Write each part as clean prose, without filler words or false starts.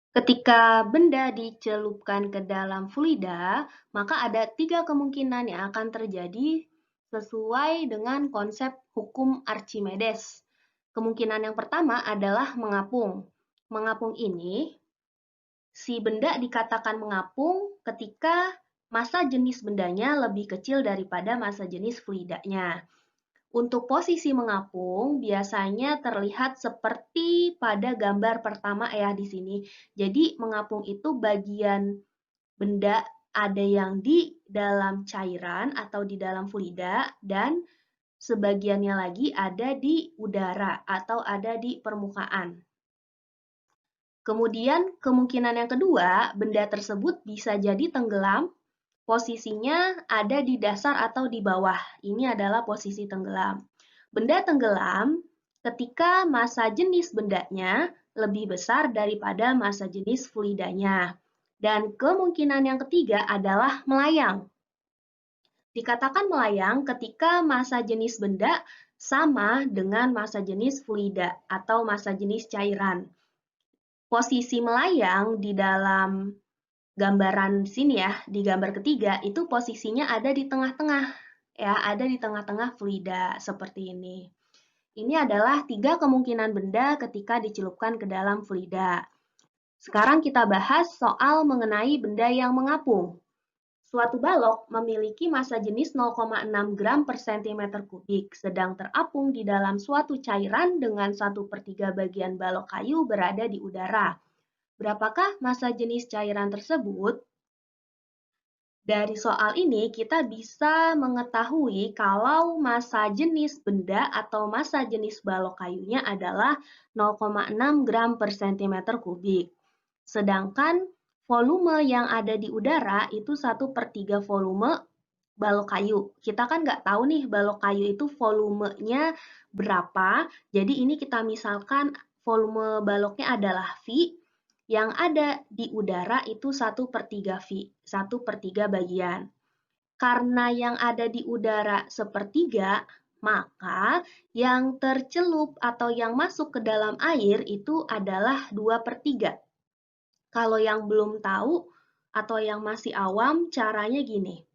Ketika benda dicelupkan ke dalam fluida, maka ada 3 kemungkinan yang akan terjadi sesuai dengan konsep hukum Archimedes. Kemungkinan yang pertama adalah mengapung. Mengapung ini, si benda dikatakan mengapung ketika massa jenis bendanya lebih kecil daripada massa jenis fluidanya. Untuk posisi mengapung biasanya terlihat seperti pada gambar pertama ya di sini. Jadi mengapung itu bagian benda ada yang di dalam cairan atau di dalam fluida dan sebagiannya lagi ada di udara atau ada di permukaan. Kemudian kemungkinan yang kedua, benda tersebut bisa jadi tenggelam. Posisinya ada di dasar atau di bawah. Ini adalah posisi tenggelam. Benda tenggelam ketika massa jenis bendanya lebih besar daripada massa jenis fluidanya. Dan kemungkinan yang ketiga adalah melayang. Dikatakan melayang ketika massa jenis benda sama dengan massa jenis fluida atau massa jenis cairan. Posisi melayang di dalam gambaran sini ya, di gambar ketiga, itu posisinya ada di tengah-tengah, ya, ada di tengah-tengah fluida seperti ini. Ini adalah 3 kemungkinan benda ketika dicelupkan ke dalam fluida. Sekarang kita bahas soal mengenai benda yang mengapung. Suatu balok memiliki massa jenis 0,6 gram per cm kubik, sedang terapung di dalam suatu cairan dengan 1/3 bagian balok kayu berada di udara. Berapakah massa jenis cairan tersebut? Dari soal ini kita bisa mengetahui kalau massa jenis benda atau massa jenis balok kayunya adalah 0,6 gram per cm kubik. Sedangkan volume yang ada di udara itu 1/3 volume balok kayu. Kita kan nggak tahu nih balok kayu itu volumenya berapa. Jadi ini kita misalkan volume baloknya adalah V, yang ada di udara itu 1/3 V, 1/3 bagian. Karena yang ada di udara sepertiga, maka yang tercelup atau yang masuk ke dalam air itu adalah 2/3. Kalau yang belum tahu atau yang masih awam, caranya gini.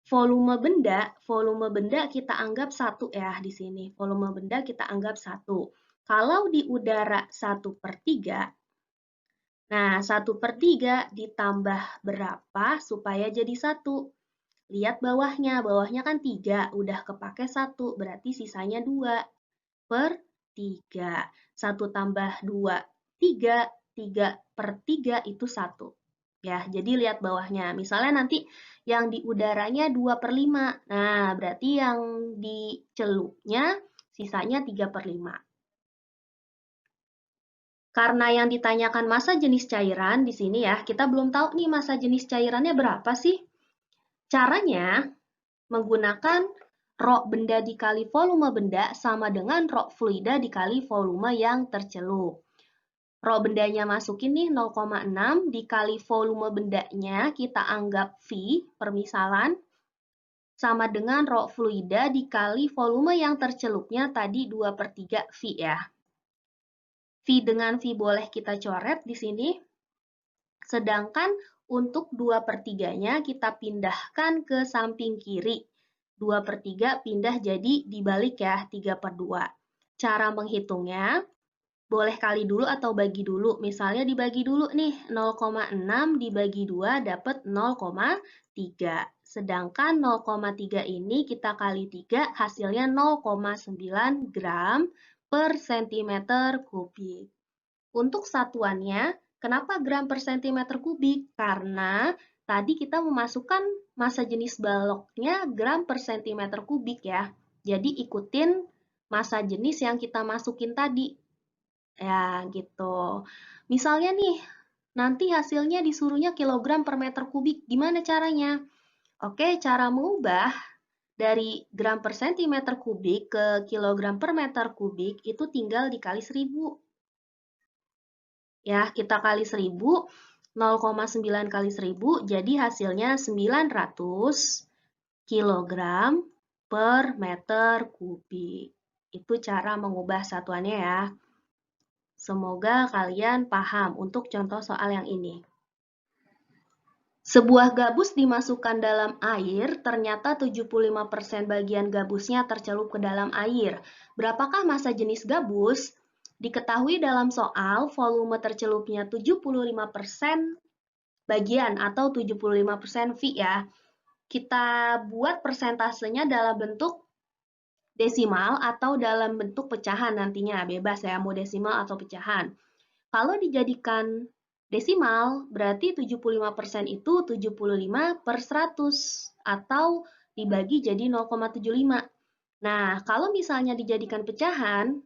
Volume benda kita anggap 1 ya di sini. Volume benda kita anggap 1. Kalau di udara 1/3, nah 1/3 ditambah berapa supaya jadi 1? Lihat bawahnya, bawahnya kan 3, udah kepake 1, berarti sisanya 2/3. 1 tambah 2, 3, 3/3 itu 1. Ya, jadi lihat bawahnya. Misalnya nanti yang di udaranya 2/5. Nah, berarti yang di celupnya sisanya 3/5. Karena yang ditanyakan massa jenis cairan di sini ya, kita belum tahu nih massa jenis cairannya berapa sih. Caranya menggunakan rho benda dikali volume benda sama dengan rho fluida dikali volume yang tercelup. Rho bendanya masukin nih 0,6 dikali volume bendanya kita anggap V, permisalan, sama dengan rho fluida dikali volume yang tercelupnya tadi 2/3 V ya. V dengan V boleh kita coret di sini. Sedangkan untuk 2/3-nya kita pindahkan ke samping kiri. 2/3 pindah jadi dibalik ya, 3/2. Cara menghitungnya, boleh kali dulu atau bagi dulu. Misalnya dibagi dulu nih, 0,6 dibagi 2 dapat 0,3. Sedangkan 0,3 ini kita kali 3 hasilnya 0,9 gram per centimeter kubik. Untuk satuannya, kenapa gram per centimeter kubik? Karena tadi kita memasukkan massa jenis baloknya gram per centimeter kubik ya. Jadi ikutin massa jenis yang kita masukin tadi. Ya, gitu. Misalnya nih, nanti hasilnya disuruhnya kilogram per meter kubik. Gimana caranya? Oke, cara mengubah dari gram per centimeter kubik ke kilogram per meter kubik itu tinggal dikali 1000. Ya, kita kali 1000, 0,9 kali 1000, jadi hasilnya 900 kilogram per meter kubik. Itu cara mengubah satuannya ya. Semoga kalian paham untuk contoh soal yang ini. Sebuah gabus dimasukkan dalam air, ternyata 75% bagian gabusnya tercelup ke dalam air. Berapakah massa jenis gabus? Diketahui dalam soal, volume tercelupnya 75% bagian atau 75% V ya. Kita buat persentasenya dalam bentuk desimal atau dalam bentuk pecahan nantinya, bebas ya, mau desimal atau pecahan. Kalau dijadikan desimal, berarti 75% itu 75/100 atau dibagi jadi 0,75. Nah, kalau misalnya dijadikan pecahan,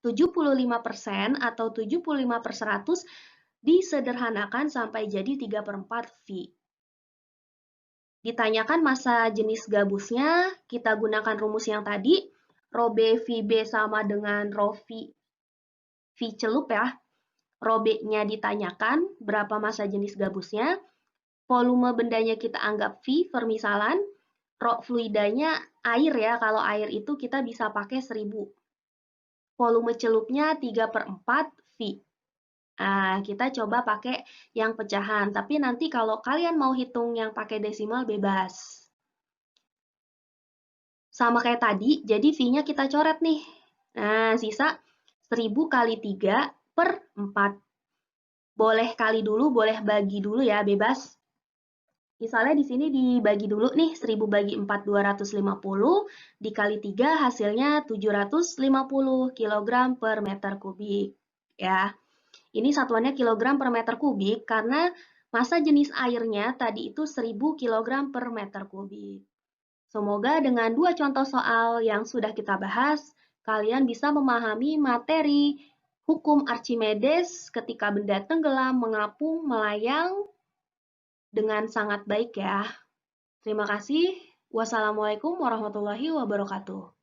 75% atau 75/100 disederhanakan sampai jadi 3/4 V. Ditanyakan massa jenis gabusnya, kita gunakan rumus yang tadi, Rho B VB sama dengan Rho V celup ya. Rho B-nya ditanyakan, berapa massa jenis gabusnya, volume bendanya kita anggap V, permisalan, Rho fluidanya air ya, kalau air itu kita bisa pakai 1000. Volume celupnya 3/4 V. Nah, kita coba pakai yang pecahan, tapi nanti kalau kalian mau hitung yang pakai desimal bebas. Sama kayak tadi, jadi V-nya kita coret nih. Nah, sisa 1000 kali 3/4. Boleh kali dulu, boleh bagi dulu ya, bebas. Misalnya di sini dibagi dulu nih, 1000 bagi 4, 250, dikali 3 hasilnya 750 kg per meter kubik. Ya. Ini satuannya kilogram per meter kubik karena massa jenis airnya tadi itu 1000 kg per meter kubik. Semoga dengan dua contoh soal yang sudah kita bahas, kalian bisa memahami materi hukum Archimedes ketika benda tenggelam, mengapung, melayang dengan sangat baik ya. Terima kasih. Wassalamualaikum warahmatullahi wabarakatuh.